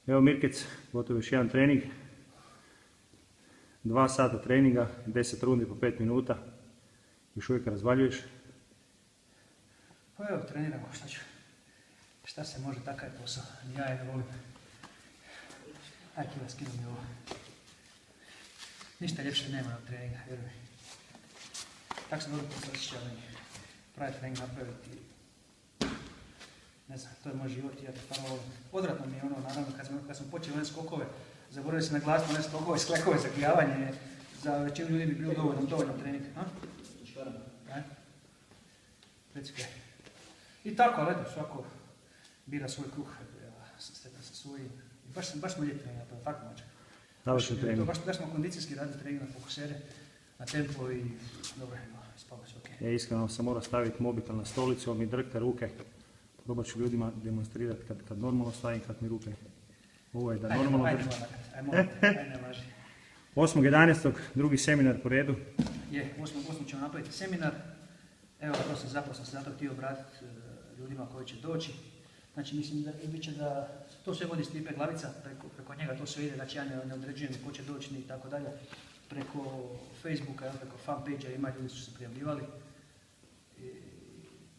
Evo Mirkec, gotovo još jedan trening. 2 sata treninga, 10 rundi po 5 minuta. Još uvijek razvaljuješ? Pa evo, treniramo, šta ću. Šta se može, takav je posao. Ja je ne volim. Aj, kila, skinu mi ovo. Ništa ljepše nema od treninga, vjeruj. Tako sam dobro posjećao pravi trening napraviti. Ne znam, to je moj život i ja to stvarno volim. Odvratno mi je ono, naravno, kad sam počeo one skokove, zaboravio se naglasiti one skokove, sklekove za klijavanje, za većinu ljudi bi bilo dovoljno trening. Reci kaj. I tako, ali eto, svako bira svoj kruh, sa svojim. Baš smo lijepi trening, to je tako mačak. Baš smo kondicijski radili trening na fokusere, na tempo i dobro, spava se okej. Ja iskreno sam morao staviti mobitel na stolicu, mi drgte ruke. Probat ću ljudima demonstrirati kad normalno stavim, kad mi ruke. Ovo je da normalno drži. Ajde, ne važi. 8.11. drugi seminar po redu. Je, 8. ćemo napraviti seminar. Evo, to sam zapravo se zato htio obratiti ljudima koji će doći. Znači, mislim da bit će da to sve vodi Stipe Glavica, preko njega to sve ide, znači ja ne određujem ko će doći i tako dalje. Preko Facebooka, preko fanpage-a ima ljudi su se prijavljivali.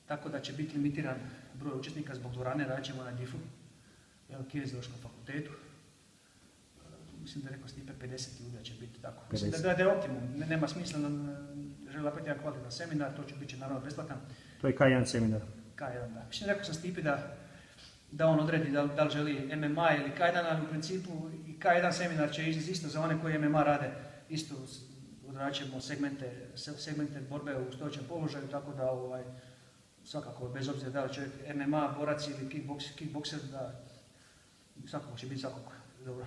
Tako da će biti limitiran broj učesnika zbog dvorane, radit ćemo na GIF-u, Kineziološkom fakultetu. Mislim da je rekao Stipe 50 ljudi će biti tako. Mislim da je optimum, nema smisla da želi napraviti jedan kvalitetan seminar, to će biti naravno besplatan. To je K1 seminar. K1, da. Mislim, rekao sam Stipi da on odredi da li želi MMA ili K1, ali u principu i K1 seminar će isto za one koji MMA rade, isto odradit ćemo segmente borbe u stojećem položaju, tako da svakako, bez obzira da li čovjek MMA, borac ili kickbokser, da svakako će biti svakako dobro.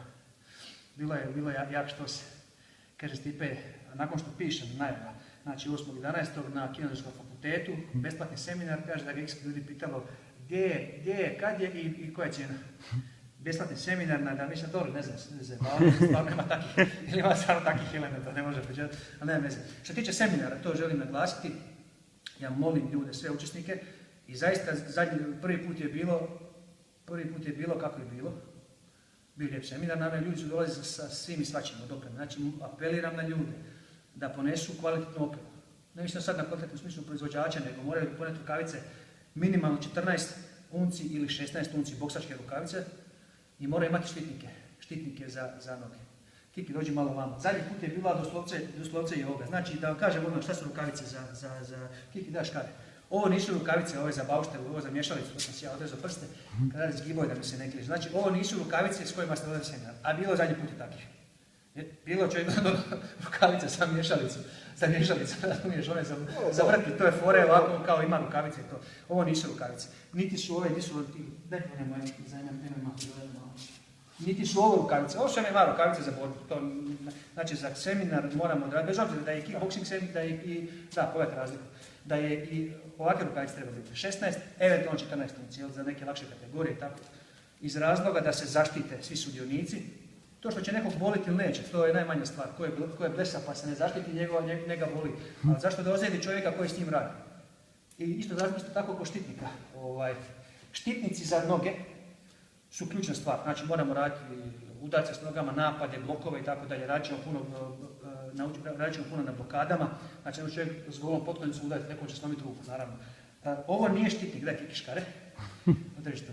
Bilo je jak što se, kaže Stipe, nakon što pišem najava, znači 8.11. na Kineziološkom fakultetu, besplatni seminar, kaže da ga x ljudi pitalo gdje je, kad je i koja je cijena. Besplatni seminar, da mislim dobro, ne znam, stvarno nema takih, ili ima stvarno takih elementa, ne može početi, ali nema veze. Što tiče seminara, to želim naglasiti, ja molim ljude, sve učesnike, i zaista prvi put je bilo kako je bilo. Bio lijep seminar, naime ljudi su dolazili sa svim i svačim od opreme. Znači, apeliram na ljude da ponesu kvalitetnu opremu. Ne mislim sad na kvalitetnu smislu proizvođača, nego moraju poneti rukavice minimalno 14 unci ili 16 unci boksačke rukavice i moraju imati štitnike za noge. Kiki, dođi malo vamo. Zadnji put je bila doslovce i ovoga. Znači, da vam kažem ono šta su rukavice za Kiki, daš kare. Ovo nisu rukavice, ovo je za bauštelu, ovo je za mješalicu, to sam si ja odrezao prste, kada radi zgibao da mi se ne kliže. Znači, ovo nisu rukavice s kojima ste odrezali seminar, a bilo zadnji put i takvih. Bilo čovjek rukavice za mješalicu, razumiješ, one za vrti, to je fore, ovako kao ima rukavice i to. Ovo nisu rukavice. Niti su ove, niti su ovo rukavice. Ovo su MMA rukavice za borbu. Znači, za seminar moramo odraditi, bez obzira da je i kickboxing seminar, da je i, pogledajte razliku, da je i ovakve rukavice treba biti 16, eventualno 14 unci, za neke lakše kategorije i tako. Iz razloga da se zaštite svi sudionici. To što će nekog boliti ili neće, to je najmanja stvar. Ko je blesa pa se ne zaštiti, njega boli. Ali zašto da ozlijedi čovjeka koji s njim radi? I isto tako kod štitnika. Štitnici za noge su ključna stvar. Znači moramo raditi udarce s nogama, napade, blokove i tako dalje. Radit ćemo puno na blokadama. Znači čovjek s golom potkoljnicom udariti, nekom će slomiti ruku, naravno. Ovo nije štitnik, gledaj Kiki škare.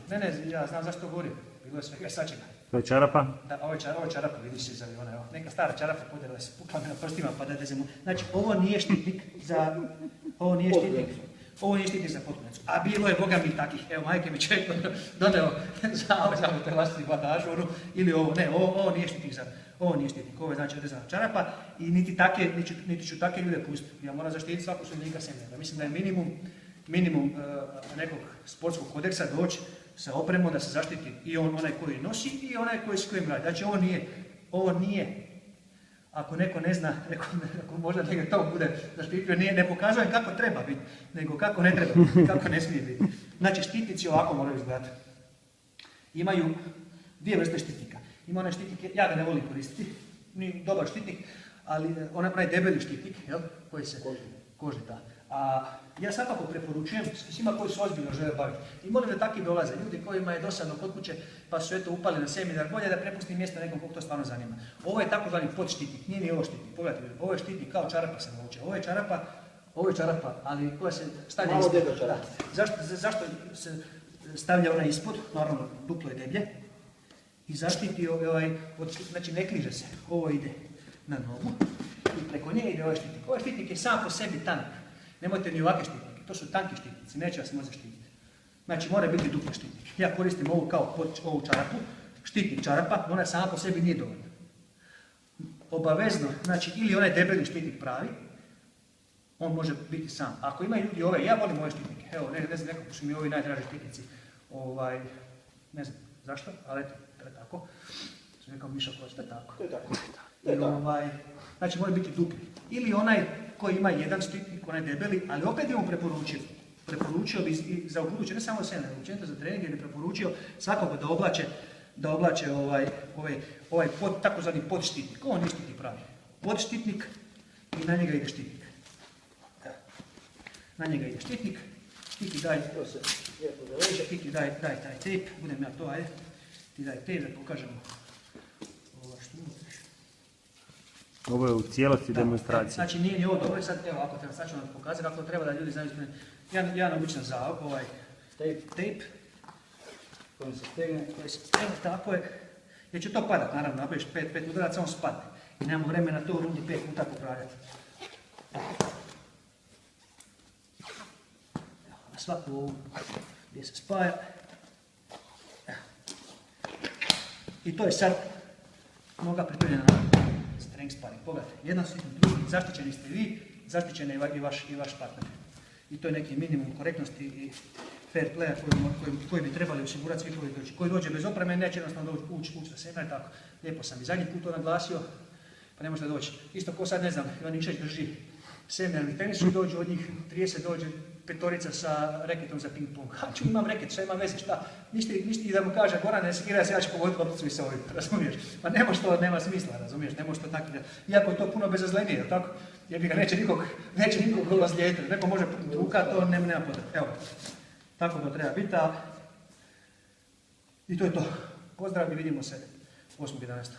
Ne, ja znam zašto govorim. Bilo je svega sačega. To je čarapa? Da, ovo je čarapa, vidiš se za ona, evo. Neka stara čarapa podjela se pukla mi na prstima pa da dezemo. Znači, ovo nije štitnik za potkonjicu. A bilo je, boga mi, takih. Evo, majke mi čovjek doneo za te vlastiti bandažu, ili ovo. Ne, ovo nije štitnik ovo je znači odrezana čarapa i niti ću takve ljude pustiti. Ja moram zaštititi svakog sudionika seminara. Mislim da je minimum nekog sportskog kodeksa doći sa opremom da se zaštiti i onaj koji nosi i onaj koji s kojim radi. Znači ovo nije, ako neko ne zna, ako možda njega to bude zaštitio, ne pokazujem kako treba biti, nego kako ne treba biti, kako ne smije biti. Znači štitnici ovako moraju izgledati. Imaju dvije vrste štitnika. Ima onaj štitnik, ja ga ne volim koristiti, nije dobar štitnik, ali onaj debeli štitnik, koji se kožni da. A ja svakako preporučujem svima koji su ozbiljno žele baviti. I molim da takvi dolaze, ljudi kojima je dosadno kod kuće pa su eto upali na seminar, bolje da prepusti mjesto nekom kog to stvarno zanima. Ovo je takozvani podštitnik, nije ni ovo štitnik, pogledajte, ovo je štitnik kao čarapa se navuče, ovo je čarapa, ali koja se stavlja Malo ispod. deblja čarapa. Zašto se stavlja ona ispod, naravno duplo je deblje, i zaštiti znači ne kliže se, ovo ide na nogu i preko nje ide ovaj štitnik. Ovaj štitnik je sam po sebi tanak, nemojte ni ovakve štitnike, to su tanki štitnici, neće vas moći zaštititi. Znači mora biti dupli štitnik. Ja koristim ovu kao ovu čarapu, štitnik čarapa, ona sama po sebi nije dovoljna. Obavezno, znači ili onaj debeli štitnik pravi, on može biti sam. Ako imaju ljudi ove, ja volim ove štitnike, evo ne znam, nekako su mi ovi najdraži štitnici, ne znam zašto, ali eto, to je tako. Sam rekao Miša Koč, to je tako. To je tako. Znači mora biti dupli. Ili onaj koji ima jedan štitnik, onaj debeli, ali opet bi mu preporučio bi i za ubuduće, ne samo sve, nego općenito za trening, bi preporučio svakako da oblače ovaj takozvani podštitnik. Ovo nije štitnik pravi. Podštitnik i na njega ide štitnik. Na njega ide štitnik. Kiki daj, To se lijepo zaveže. Kiki daj taj tejp, budem ja to, ajde. Ti daj tejp da pokažemo. Što unutriš. Ovo je u cijelosti demonstracija. Znači nije ni ovo dobro, sad evo ako treba, sad ću vam pokazati kako treba da ljudi znaju ispuniti. Jedan običan tejp Kojim se stegne. evo tako je, jer će to padat naravno, napraviš 5 udaraca, on spadne. I nemamo vremena to u rundi 5 puta popravljati. Na svaku ovu gdje se spaja. I to je sad noga pripremljena na strength sparring. Pogledajte, jedan su drugi, zaštićeni ste vi, zaštićen je i vaš partner. I to je neki minimum korektnosti i fair playa koji bi trebali osigurati svi koji dođe bez opreme, neće jednostavno ući na seminar, tako. Lijepo sam i zadnji put to naglasio, pa ne možete doći. Isto ko sad, ne znam, Ivan Nikšić drži seminarni tenisu i dođu od njih 30, dođe petorica sa reketom za ping pong. Ha, imam reket, šta ima veze, šta? Ništa da mu kaže, Goran, ne skiraj se, ja ću pogoditi lopticu i se ovim, razumiješ? Pa nema smisla, razumiješ, ne može to tako. Iako je to puno bezazlenije, jel tako? Jer bi ga neće nikog ozlijediti, neko može ruka, to nema potrebe. Evo, tako to treba biti, i to je to. Pozdrav i vidimo se 8.11.